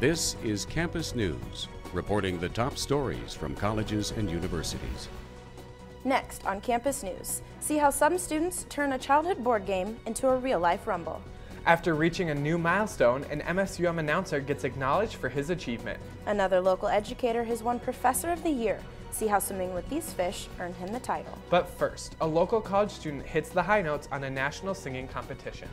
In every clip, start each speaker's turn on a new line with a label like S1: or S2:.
S1: This is Campus News, reporting the top stories from colleges and universities.
S2: Next on Campus News, see how some students turn a childhood board game into a real-life rumble.
S3: After reaching a new milestone, an MSUM announcer gets acknowledged for his achievement.
S2: Another local educator has won Professor of the Year. See how swimming with these fish earned him the title.
S3: But first, a local college student hits the high notes on a national singing competition.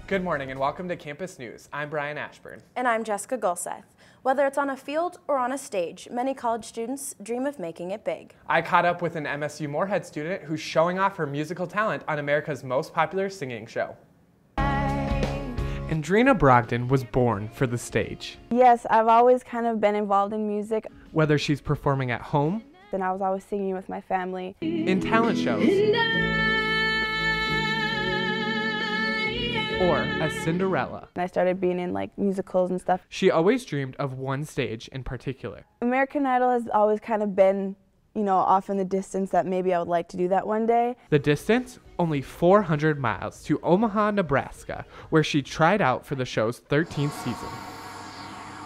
S3: Good morning and welcome to Campus News. I'm Brian Ashburn.
S2: And I'm Jessica Gulseth. Whether it's on a field or on a stage, many college students dream of making it big.
S3: I caught up with an MSU Moorhead student who's showing off her musical talent on America's most popular singing show. Andrina Brogdon was born for the stage.
S4: Yes, I've always kind of been involved in music.
S3: Whether she's performing at home,
S4: Then I was always singing with my family.
S3: in talent shows, or as Cinderella.
S4: And I started being in like musicals and stuff.
S3: She always dreamed of one stage in particular.
S4: American Idol has always kind of been, off in the distance that maybe I would like to do that one day.
S3: The distance? Only 400 miles to Omaha, Nebraska, where she tried out for the show's 13th season.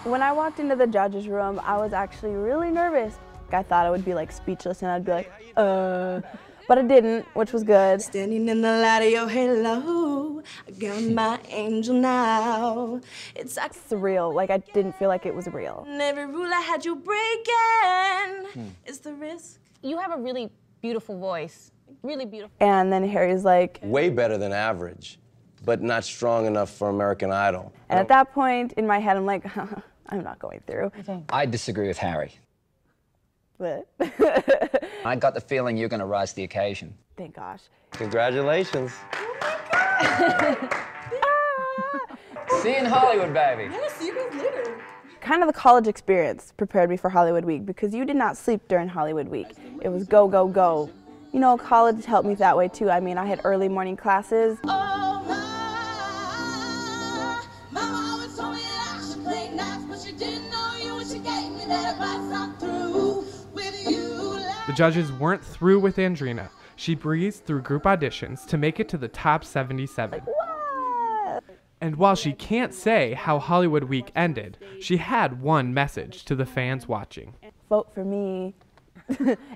S4: When I walked into the judges' room, I was actually really nervous. I thought I would be like speechless and I'd be like, but I didn't, which was good.
S5: Standing in the light of your halo, I got my angel now. It's like
S4: Surreal, like I didn't feel like it was real.
S5: every rule I had you breaking. It's the risk.
S6: You have a really beautiful voice, really beautiful.
S4: And then Harry's like,
S7: Way better than average, but not strong enough for American Idol.
S4: and at that point in my head, I'm like, I'm not going through.
S8: I disagree with Harry.
S4: But
S8: I got the feeling you're going to rise to the occasion.
S4: thank gosh.
S7: Congratulations.
S8: See you in Hollywood, baby.
S4: Kind of the college experience prepared me for Hollywood Week because you did not sleep during Hollywood Week. It was go, go, go. College helped me that way too. I mean, I had early morning classes.
S3: The judges weren't through with Andrina. She breezed through group auditions to make it to the top 77.
S4: What?
S3: And while she can't say how Hollywood Week ended, she had one message to the fans watching.
S4: Vote for me.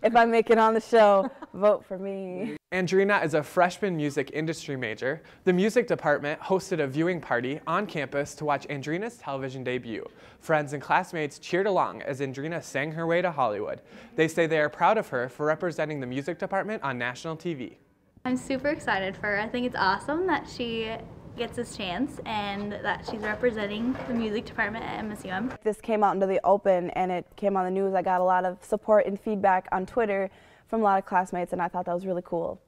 S4: If I make it on the show, vote for me.
S3: Andrina is a freshman music industry major. The music department hosted a viewing party on campus to watch Andrina's television debut. Friends and classmates cheered along as Andrina sang her way to Hollywood. They say they are proud of her for representing the music department on national TV.
S9: I'm super excited for her. I think it's awesome that she gets this chance and that she's representing the music department at MSUM.
S4: This came out into the open and it came on the news. I got a lot of support and feedback on Twitter from a lot of classmates, and I thought that was really cool.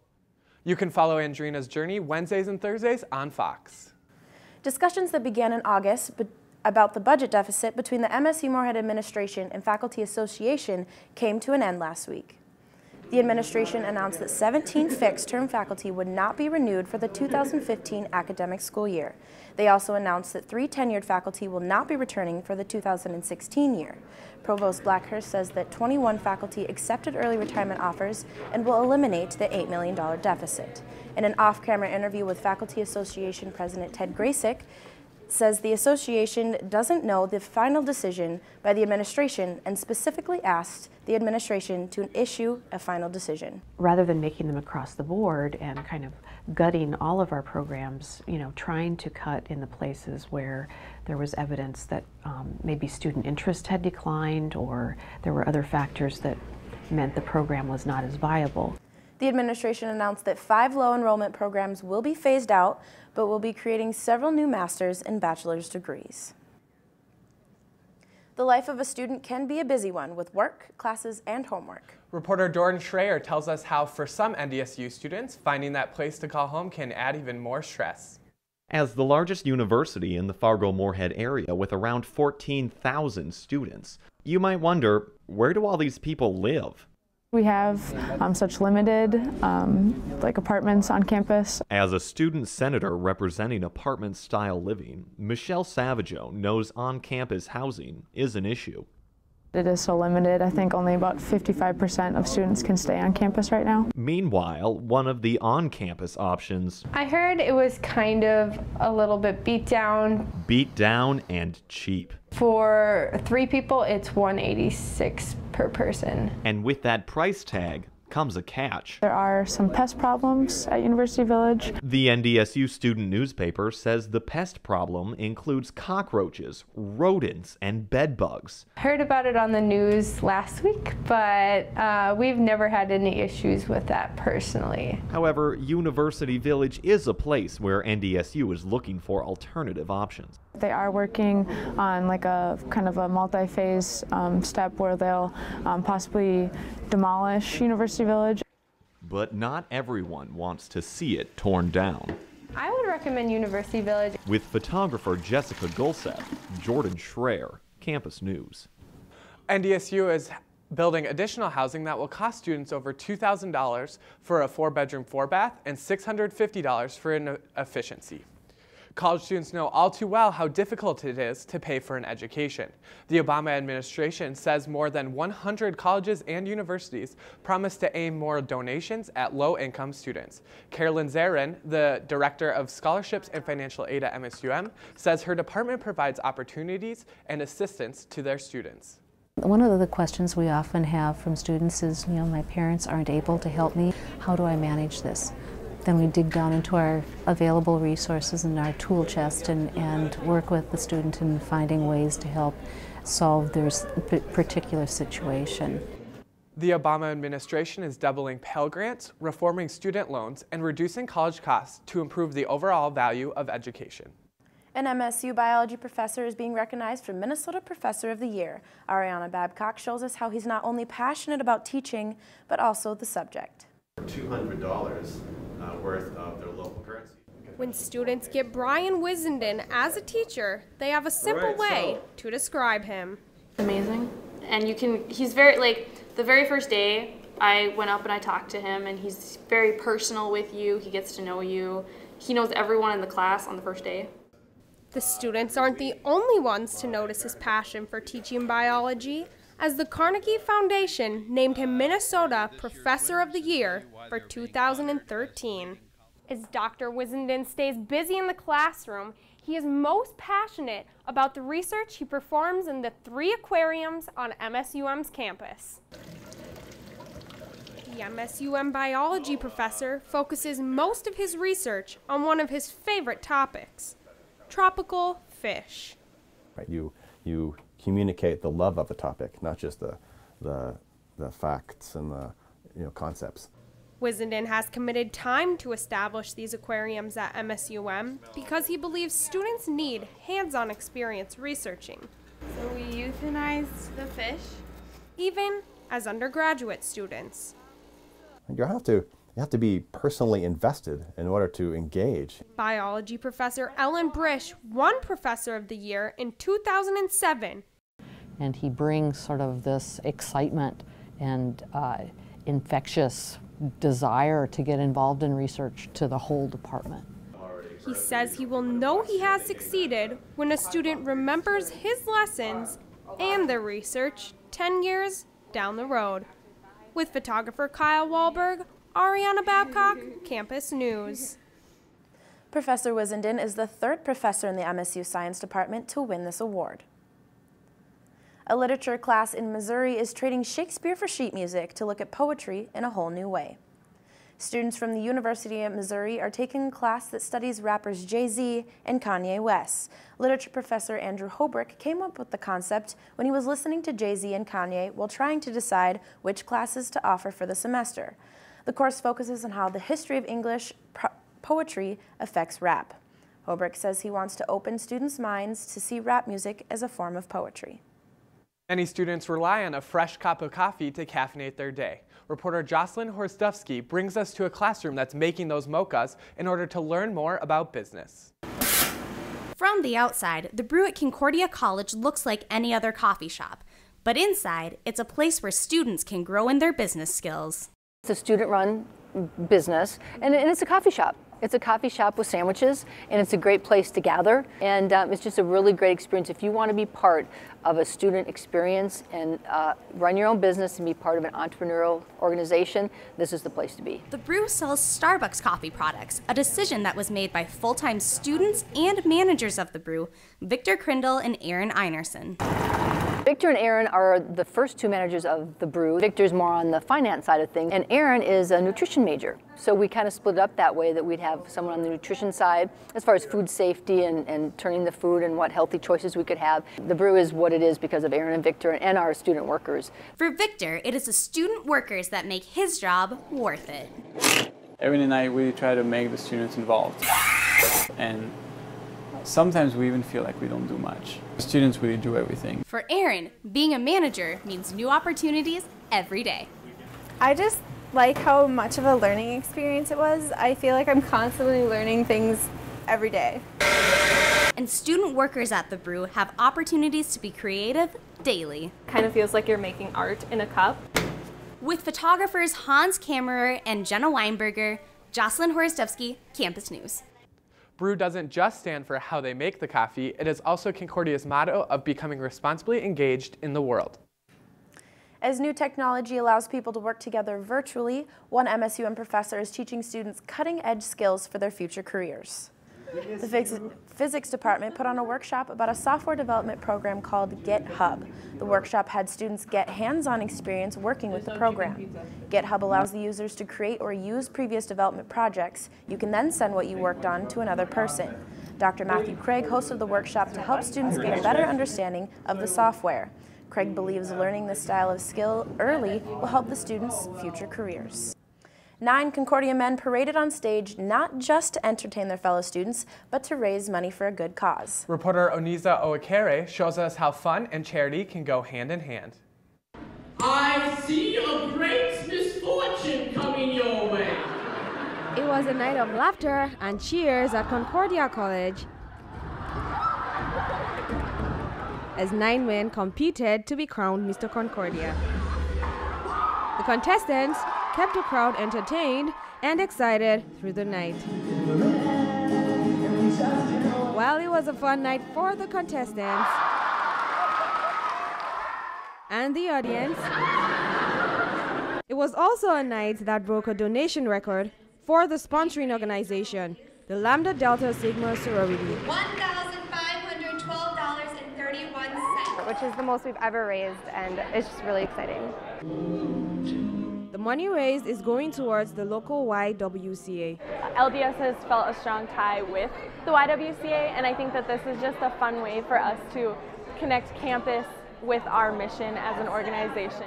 S3: You can follow Andrina's journey Wednesdays and Thursdays on Fox.
S2: Discussions that began in August about the budget deficit between the MSU Moorhead administration and Faculty Association came to an end last week. The administration announced that 17 fixed-term faculty would not be renewed for the 2015 academic school year. They also announced that 3 tenured faculty will not be returning for the 2016 year. Provost Blackhurst says that 21 faculty accepted early retirement offers and will eliminate the $8 million deficit. In an off-camera interview with Faculty Association President Ted Graysick, says the association doesn't know the final decision by the administration and specifically asked the administration to issue a final decision.
S10: Rather than making them across the board and kind of gutting all of our programs, trying to cut in the places where there was evidence that maybe student interest had declined or there were other factors that meant the program was not as viable.
S2: The administration announced that 5 low enrollment programs will be phased out, but will be creating several new master's and bachelor's degrees. The life of a student can be a busy one with work, classes, and homework.
S3: Reporter Doran Schreier tells us how, for some NDSU students, finding that place to call home can add even more stress.
S11: As the largest university in the Fargo-Moorhead area with around 14,000 students, you might wonder, where do all these people live?
S12: We have such limited apartments on campus.
S11: As a student senator representing apartment-style living, Michelle Savageau knows on-campus housing is an issue.
S12: It is so limited. I think only about 55% of students can stay on campus right now.
S11: Meanwhile, one of the on-campus options,
S13: I heard it was kind of a little bit beat down.
S11: Beat down and cheap.
S13: For 3 people, it's $186 per person.
S11: And with that price tag comes a catch.
S12: There are some pest problems at University Village.
S11: The NDSU student newspaper says the pest problem includes cockroaches, rodents, and bed bugs.
S13: Heard about it on the news last week, but we've never had any issues with that personally.
S11: However, University Village is a place where NDSU is looking for alternative options.
S12: They are working on like a kind of a multi-phase step where they'll possibly demolish University Village.
S11: But not everyone wants to see it torn down.
S13: I would recommend University Village.
S11: With photographer Jessica Gulseth, Jordan Schreier, Campus News.
S3: NDSU is building additional housing that will cost students over $2,000 for a 4-bedroom 4-bath and $650 for an efficiency. College students know all too well how difficult it is to pay for an education. The Obama administration says more than 100 colleges and universities promise to aim more donations at low-income students. Carolyn Zarin, the Director of Scholarships and Financial Aid at MSUM, says her department provides opportunities and assistance to their students.
S10: One of the questions we often have from students is, my parents aren't able to help me. How do I manage this? Then we dig down into our available resources and our tool chest and work with the student in finding ways to help solve their particular situation.
S3: The Obama administration is doubling Pell Grants, reforming student loans, and reducing college costs to improve the overall value of education.
S2: An MSU biology professor is being recognized for Minnesota Professor of the Year. Ariana Babcock shows us how he's not only passionate about teaching, but also the subject.
S14: $200 worth of their local currency.
S15: When students get Brian Wissenden as a teacher, they have a simple way to describe him.
S16: Amazing. And he's very, the very first day I went up and I talked to him, and he's very personal with you. He gets to know you. He knows everyone in the class on the first day.
S15: The students aren't the only ones to notice his passion for teaching biology, as the Carnegie Foundation named him Minnesota Professor of the Year for 2013. As Dr. Wissenden stays busy in the classroom, he is most passionate about the research he performs in the 3 aquariums on MSUM's campus. The MSUM biology professor focuses most of his research on one of his favorite topics, tropical fish.
S17: Right, you communicate the love of the topic, not just the facts and the concepts.
S15: Wissenden has committed time to establish these aquariums at MSUM because he believes students need hands-on experience researching.
S18: So we euthanize the fish?
S15: Even as undergraduate students.
S17: You have to be personally invested in order to engage.
S15: Biology professor Ellen Brish won Professor of the Year in 2007.
S10: And he brings sort of this excitement and infectious desire to get involved in research to the whole department.
S15: He says he will know he has succeeded when a student remembers his lessons and their research 10 years down the road. With photographer Kyle Wahlberg, Ariana Babcock, Campus News.
S2: Professor Wissenden is the 3rd professor in the MSU Science Department to win this award. A literature class in Missouri is trading Shakespeare for sheet music to look at poetry in a whole new way. Students from the University of Missouri are taking a class that studies rappers Jay-Z and Kanye West. Literature professor Andrew Hobrick came up with the concept when he was listening to Jay-Z and Kanye while trying to decide which classes to offer for the semester. The course focuses on how the history of English poetry affects rap. Hobrick says he wants to open students' minds to see rap music as a form of poetry.
S3: Many students rely on a fresh cup of coffee to caffeinate their day. Reporter Jocelyn Horstowski brings us to a classroom that's making those mochas in order to learn more about business.
S19: From the outside, the brew at Concordia College looks like any other coffee shop. But inside, it's a place where students can grow in their business skills.
S20: It's a student-run business, and it's a coffee shop. It's a coffee shop with sandwiches, and it's a great place to gather, and it's just a really great experience. If you want to be part of a student experience and run your own business and be part of an entrepreneurial organization, this is the place to be.
S19: The Brew sells Starbucks coffee products, a decision that was made by full-time students and managers of the Brew, Victor Crindle and Aaron Einerson.
S20: Victor and Aaron are the first two managers of the Brew. Victor's more on the finance side of things, and Aaron is a nutrition major. So we kind of split it up that way, that we'd have someone on the nutrition side as far as food safety and turning the food and what healthy choices we could have. The Brew is what it is because of Aaron and Victor and our student workers.
S19: For Victor, it is the student workers that make his job worth it.
S21: Aaron and I really try to make the students involved. And sometimes we even feel like we don't do much. The students really do everything.
S19: For Aaron, being a manager means new opportunities every day.
S22: I just like how much of a learning experience it was. I feel like I'm constantly learning things every day.
S19: And student workers at the Brew have opportunities to be creative daily.
S22: Kind of feels like you're making art in a cup.
S19: With photographers Hans Kammerer and Jenna Weinberger, Jocelyn Horostevsky, Campus News.
S3: Brew doesn't just stand for how they make the coffee, it is also Concordia's motto of becoming responsibly engaged in the world.
S2: As new technology allows people to work together virtually, one MSUM professor is teaching students cutting-edge skills for their future careers. The physics department put on a workshop about a software development program called GitHub. The workshop had students get hands-on experience working with the program. GitHub allows the users to create or use previous development projects. You can then send what you worked on to another person. Dr. Matthew Craig hosted the workshop to help students gain a better understanding of the software. Craig believes learning this style of skill early will help the students' future careers. 9 Concordia men paraded on stage not just to entertain their fellow students, but to raise money for a good cause.
S3: Reporter Oniza Oakere shows us how fun and charity can go hand in hand.
S23: I see a great misfortune coming your way.
S24: It was a night of laughter and cheers at Concordia College as 9 men competed to be crowned Mr. Concordia. The contestants kept the crowd entertained and excited through the night. While it was a fun night for the contestants and the audience, it was also a night that broke a donation record for the sponsoring organization, the Lambda Delta Sigma sorority.
S25: $1,512.31, which is the most we've ever raised, and it's just really exciting.
S24: The money raised is going towards the local YWCA.
S12: LDS has felt a strong tie with the YWCA, and I think that this is just a fun way for us to connect campus with our mission as an organization.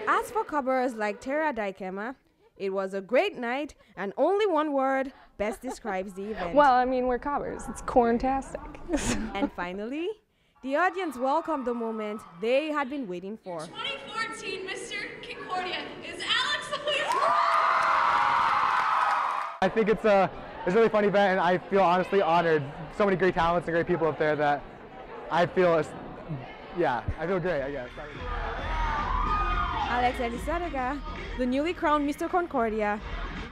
S24: As for covers like Tara Dykema, it was a great night, and only one word best describes the event.
S12: Well, I mean, we're cobbers. It's corntastic.
S24: And finally, the audience welcomed the moment they had been waiting for.
S23: 2014 Mr. Concordia is Alex Louise.
S26: I think it's a really fun event, and I feel honestly honored. So many great talents and great people up there that I feel, I feel great, I guess.
S24: Alex Elizarraga, the newly crowned Mr. Concordia,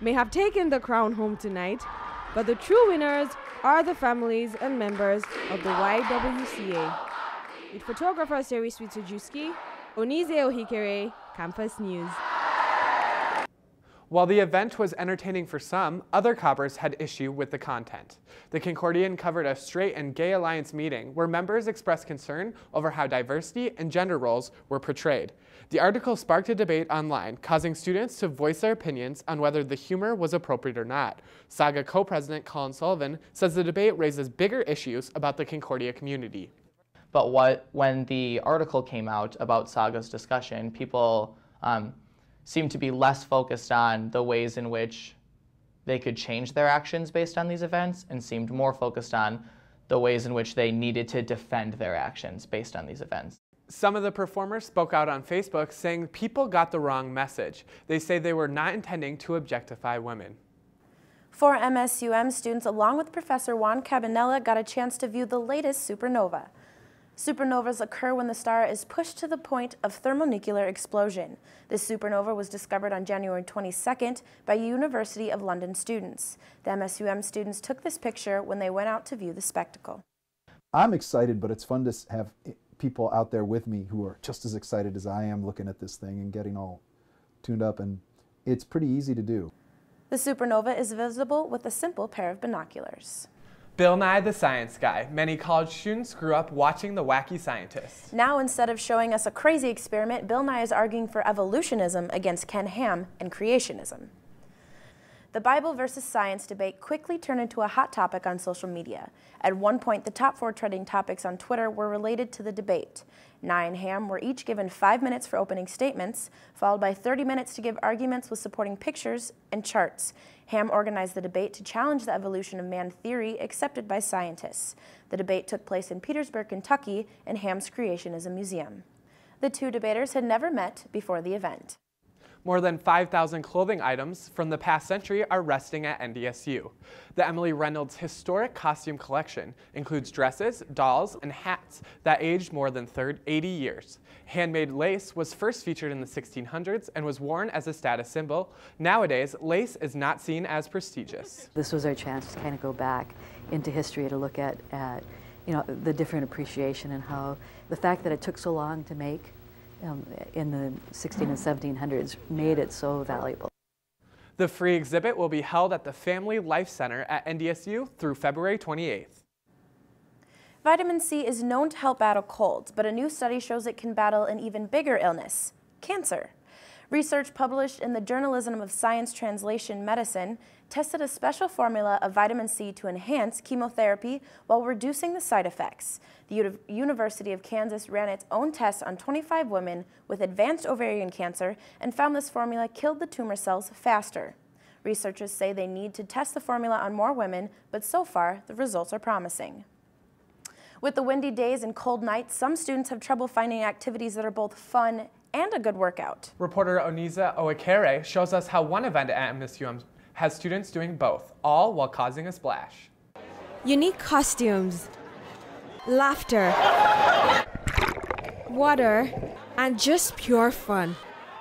S24: may have taken the crown home tonight, but the true winners are the families and members of the YWCA. With photographer Seri Switsujewski, Onize Ohikere, Campus News.
S3: While the event was entertaining for some, other cobbers had issue with the content. The Concordian covered a straight and gay alliance meeting where members expressed concern over how diversity and gender roles were portrayed. The article sparked a debate online, causing students to voice their opinions on whether the humor was appropriate or not. Saga co-president Colin Sullivan says the debate raises bigger issues about the Concordia community.
S27: But when the article came out about Saga's discussion, people seemed to be less focused on the ways in which they could change their actions based on these events, and seemed more focused on the ways in which they needed to defend their actions based on these events.
S3: Some of the performers spoke out on Facebook saying people got the wrong message. They say they were not intending to objectify women.
S2: 4 MSUM students, along with Professor Juan Cabanella, got a chance to view the latest supernova. Supernovas occur when the star is pushed to the point of thermonuclear explosion. This supernova was discovered on January 22nd by University of London students. The MSUM students took this picture when they went out to view the spectacle.
S1: I'm excited, but it's fun to have people out there with me who are just as excited as I am looking at this thing and getting all tuned up, and it's pretty easy to do.
S2: The supernova is visible with a simple pair of binoculars.
S3: Bill Nye the Science Guy. Many college students grew up watching The Wacky Scientist.
S2: Now, instead of showing us a crazy experiment, Bill Nye is arguing for evolutionism against Ken Ham and creationism. The Bible versus science debate quickly turned into a hot topic on social media. At one point, the top 4 trending topics on Twitter were related to the debate. Nye and Ham were each given 5 minutes for opening statements, followed by 30 minutes to give arguments with supporting pictures and charts. Ham organized the debate to challenge the evolution of man theory accepted by scientists. The debate took place in Petersburg, Kentucky, in Ham's Creationism Museum. The two debaters had never met before the event.
S3: More than 5,000 clothing items from the past century are resting at NDSU. The Emily Reynolds Historic Costume Collection includes dresses, dolls, and hats that aged more than 80 years. Handmade lace was first featured in the 1600s and was worn as a status symbol. Nowadays, lace is not seen as prestigious.
S4: This was our chance to kind of go back into history to look at the different appreciation and how the fact that it took so long to make in the 16 and 1700s made it so valuable.
S3: The free exhibit will be held at the Family Life Center at NDSU through February 28th.
S2: Vitamin C is known to help battle colds, but a new study shows it can battle an even bigger illness, cancer. Research published in the Journalism of Science Translation Medicine tested a special formula of vitamin C to enhance chemotherapy while reducing the side effects. The University of Kansas ran its own tests on 25 women with advanced ovarian cancer and found this formula killed the tumor cells faster. Researchers say they need to test the formula on more women, but so far the results are promising. With the windy days and cold nights, some students have trouble finding activities that are both fun and a good workout.
S3: Reporter Oniza Oekere shows us how one event at MSUM has students doing both, all while causing a splash.
S24: Unique costumes, laughter, water, and just pure fun.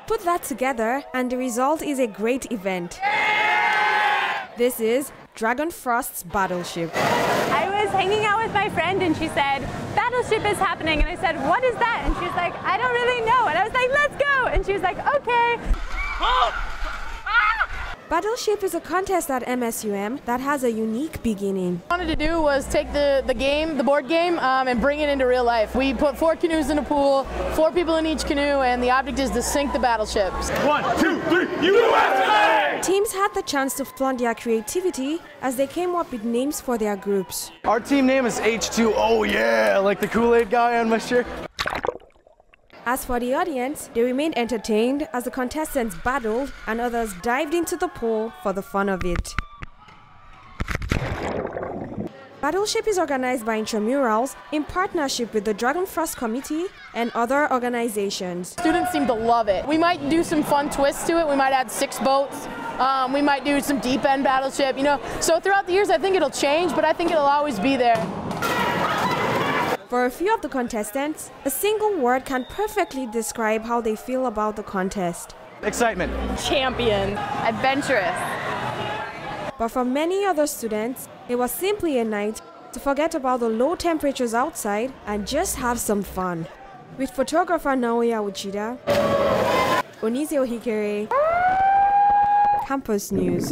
S24: Put that together and the result is a great event. This is Dragon Frost's Battleship.
S5: I was hanging out with my friend and she said, Battleship is happening. And I said, what is that? And she was like, I don't really know. And I was like, let's go. And she was like, okay.
S24: Battleship is a contest at MSUM that has a unique beginning.
S6: What I wanted to do was take the board game, and bring it into real life. We put 4 canoes in a pool, 4 people in each canoe, and the object is to sink the battleships.
S23: 1, 2, 3, USA!
S24: Teams had the chance to flaunt their creativity as they came up with names for their groups.
S7: Our team name is H2, oh yeah, like the Kool-Aid guy on my shirt.
S24: As for the audience, they remained entertained as the contestants battled and others dived into the pool for the fun of it. Battleship is organized by Intramurals in partnership with the Dragon Frost Committee and other organizations.
S6: Students seem to love it. We might do some fun twists to it. We might add 6 boats. We might do some deep end battleship, So throughout the years, I think it'll change, but I think it'll always be there.
S24: For a few of the contestants, a single word can perfectly describe how they feel about the contest.
S7: Excitement.
S6: Champion.
S5: Adventurous.
S24: But for many other students, it was simply a night to forget about the low temperatures outside and just have some fun. With photographer Naoya Uchida, Onizio Hikere, Campus News.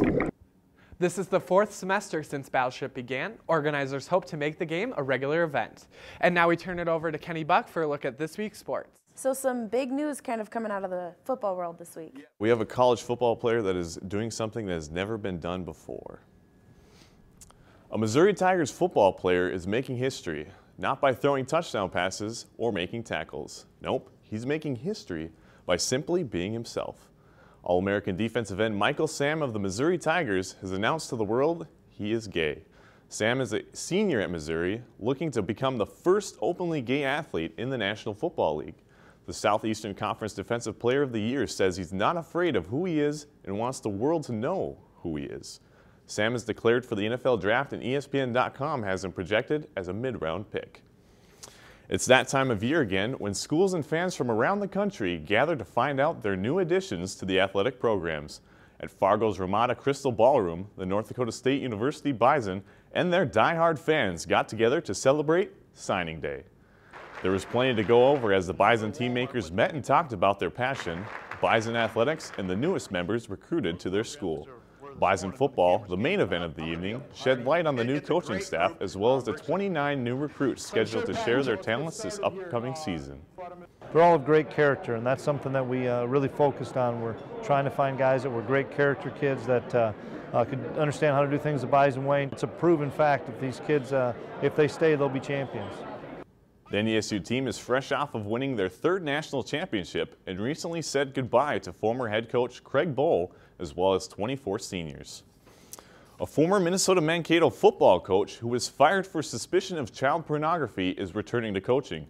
S3: This is the 4th semester since Battleship began. Organizers hope to make the game a regular event. And now we turn it over to Kenny Buck for a look at this week's sports.
S2: So some big news kind of coming out of the football world this week.
S8: We have a college football player that is doing something that has never been done before. A Missouri Tigers football player is making history, not by throwing touchdown passes or making tackles. Nope, he's making history by simply being himself. All-American defensive end Michael Sam of the Missouri Tigers has announced to the world he is gay. Sam is a senior at Missouri, looking to become the first openly gay athlete in the National Football League. The Southeastern Conference Defensive Player of the Year says he's not afraid of who he is and wants the world to know who he is. Sam is declared for the NFL Draft, and ESPN.com has him projected as a mid-round pick. It's that time of year again when schools and fans from around the country gather to find out their new additions to the athletic programs. At Fargo's Ramada Crystal Ballroom, the North Dakota State University Bison and their die-hard fans got together to celebrate Signing Day. There was plenty to go over as the Bison team makers met and talked about their passion, Bison athletics, and the newest members recruited to their school. Bison football, the main event of the evening, shed light on the new coaching staff as well as the 29 new recruits scheduled to share their talents this upcoming season.
S9: They're all of great character, and that's something that we really focused on. We're trying to find guys that were great character kids that could understand how to do things the Bison way. It's a proven fact that these kids, if they stay, they'll be champions.
S8: The NDSU team is fresh off of winning their third national championship and recently said goodbye to former head coach Craig Bohl as well as 24 seniors. A former Minnesota Mankato football coach who was fired for suspicion of child pornography is returning to coaching.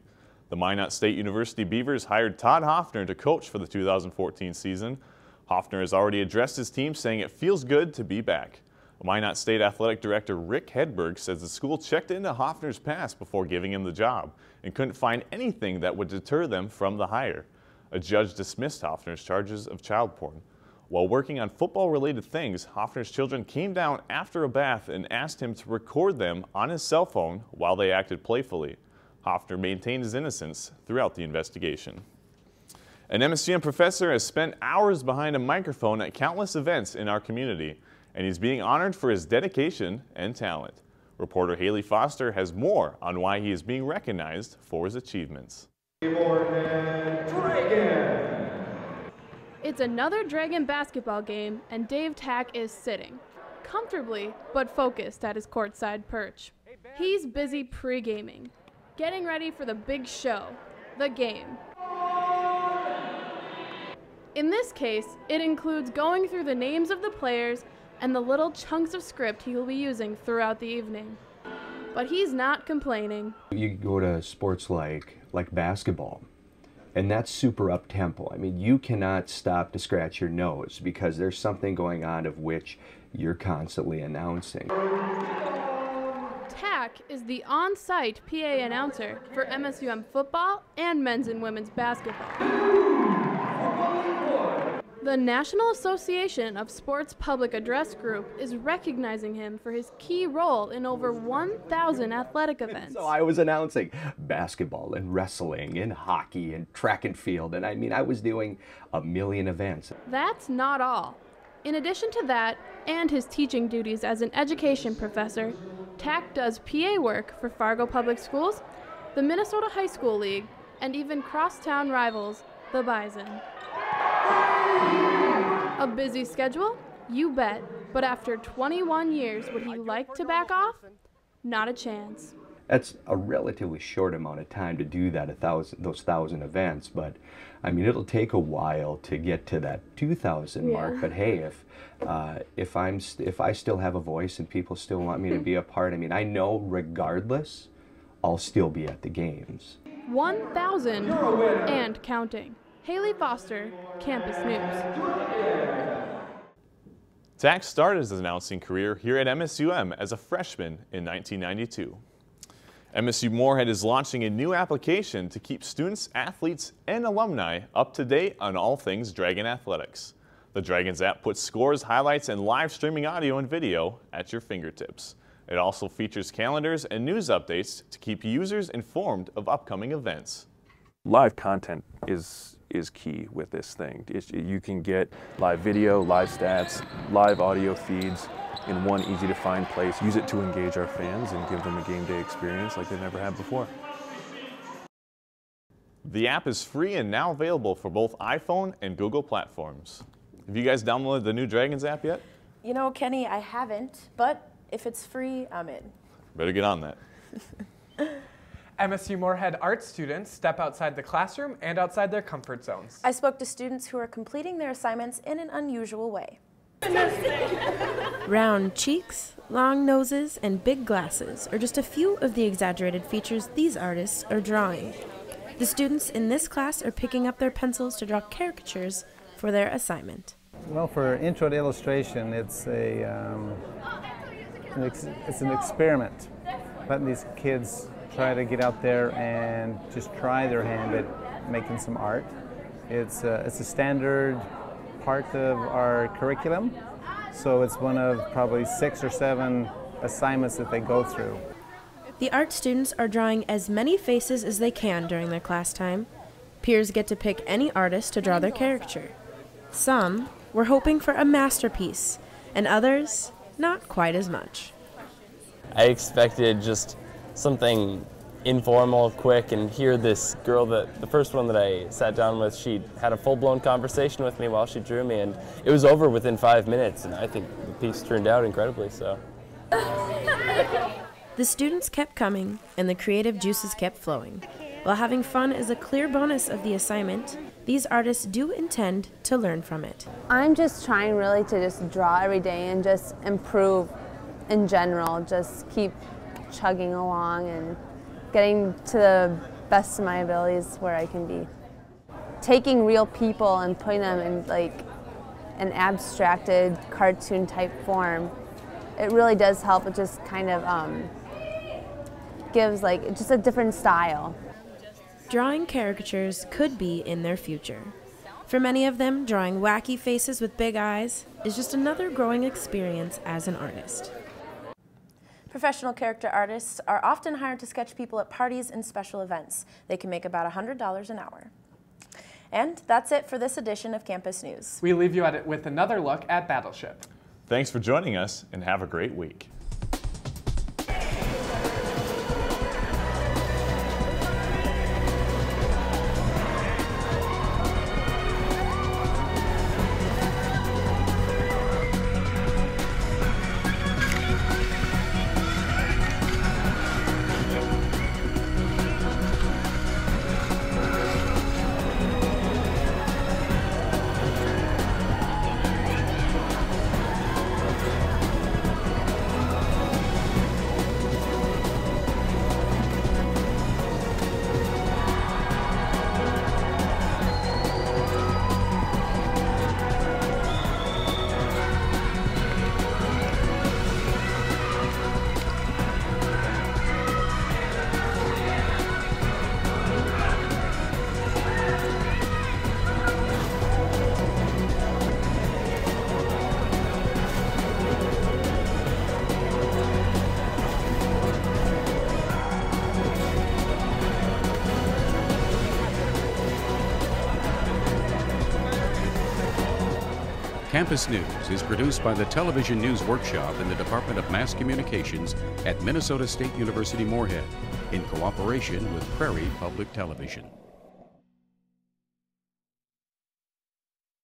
S8: The Minot State University Beavers hired Todd Hoffner to coach for the 2014 season. Hoffner has already addressed his team, saying it feels good to be back. Minot State Athletic Director Rick Hedberg says the school checked into Hoffner's past before giving him the job and couldn't find anything that would deter them from the hire. A judge dismissed Hoffner's charges of child porn. While working on football-related things, Hoffner's children came down after a bath and asked him to record them on his cell phone while they acted playfully. Hoffner maintained his innocence throughout the investigation. An MSU professor has spent hours behind a microphone at countless events in our community, and he's being honored for his dedication and talent. Reporter Haley Foster has more on why he is being recognized for his achievements.
S11: It's another Dragon basketball game, and Dave Tack is sitting, comfortably but focused at his courtside perch. He's busy pre-gaming, getting ready for the big show, the game. In this case, it includes going through the names of the players and the little chunks of script he will be using throughout the evening. But he's not complaining.
S13: You go to sports like basketball, and that's super up-tempo. I mean, you cannot stop to scratch your nose because there's something going on of which you're constantly announcing.
S11: Tack is the on-site PA announcer for MSUM football and men's and women's basketball. The National Association of Sports Public Address Group is recognizing him for his key role in over 1,000 athletic events.
S13: So I was announcing basketball and wrestling and hockey and track and field, and I mean, I was doing a million events.
S11: That's not all. In addition to that, and his teaching duties as an education professor, Tack does PA work for Fargo Public Schools, the Minnesota High School League, and even crosstown rivals, the Bison. A busy schedule? You bet. But after 21 years, would he like to back off? Not a chance.
S13: That's a relatively short amount of time to do that, those 1,000 events, but I mean, it'll take a while to get to that 2,000 mark, but hey, if I still have a voice and people still want me to be a part, I mean, I know regardless, I'll still be at the games.
S11: 1,000 and counting. Haley Foster, Campus News.
S8: Tack started his announcing career here at MSUM as a freshman in 1992. MSU Moorhead is launching a new application to keep students, athletes, and alumni up to date on all things Dragon athletics. The Dragons app puts scores, highlights, and live streaming audio and video at your fingertips. It also features calendars and news updates to keep users informed of upcoming events.
S14: Live content is key with this thing. You can get live video, live stats, live audio feeds in one easy to find place. Use it to engage our fans and give them a game day experience like they've never had before.
S8: The app is free and now available for both iPhone and Google platforms. Have you guys downloaded the new Dragons app yet?
S2: You know, Kenny, I haven't, but if it's free, I'm in.
S8: Better get on that.
S3: MSU Moorhead art students step outside the classroom and outside their comfort zones.
S2: I spoke to students who are completing their assignments in an unusual way.
S24: Round cheeks, long noses, and big glasses are just a few of the exaggerated features these artists are drawing. The students in this class are picking up their pencils to draw caricatures for their assignment.
S16: Well, for intro to illustration, it's an experiment. Letting these kids try to get out there and just try their hand at making some art. It's a standard part of our curriculum, so it's one of probably 6 or 7 assignments that they go through.
S2: The art students are drawing as many faces as they can during their class time. Peers get to pick any artist to draw their caricature. Some were hoping for a masterpiece, and others not quite as much.
S10: I expected just something informal, quick, and here this girl, the first one that I sat down with, she had a full-blown conversation with me while she drew me, and it was over within 5 minutes, and I think the piece turned out incredibly so.
S2: The students kept coming, and the creative juices kept flowing. While having fun is a clear bonus of the assignment, these artists do intend to learn from it.
S25: I'm just trying really to just draw every day and just improve in general, just keep chugging along and getting to the best of my abilities where I can be. Taking real people and putting them in like an abstracted cartoon type form, it really does help. It just kind of gives like just a different style.
S2: Drawing caricatures could be in their future. For many of them, drawing wacky faces with big eyes is just another growing experience as an artist. Professional character artists are often hired to sketch people at parties and special events. They can make about $100 an hour. And that's it for this edition of Campus News.
S3: We leave you with another look at Battleship.
S8: Thanks for joining us, and have a great week.
S15: Campus News is produced by the Television News Workshop in the Department of Mass Communications at Minnesota State University Moorhead in cooperation with Prairie Public Television.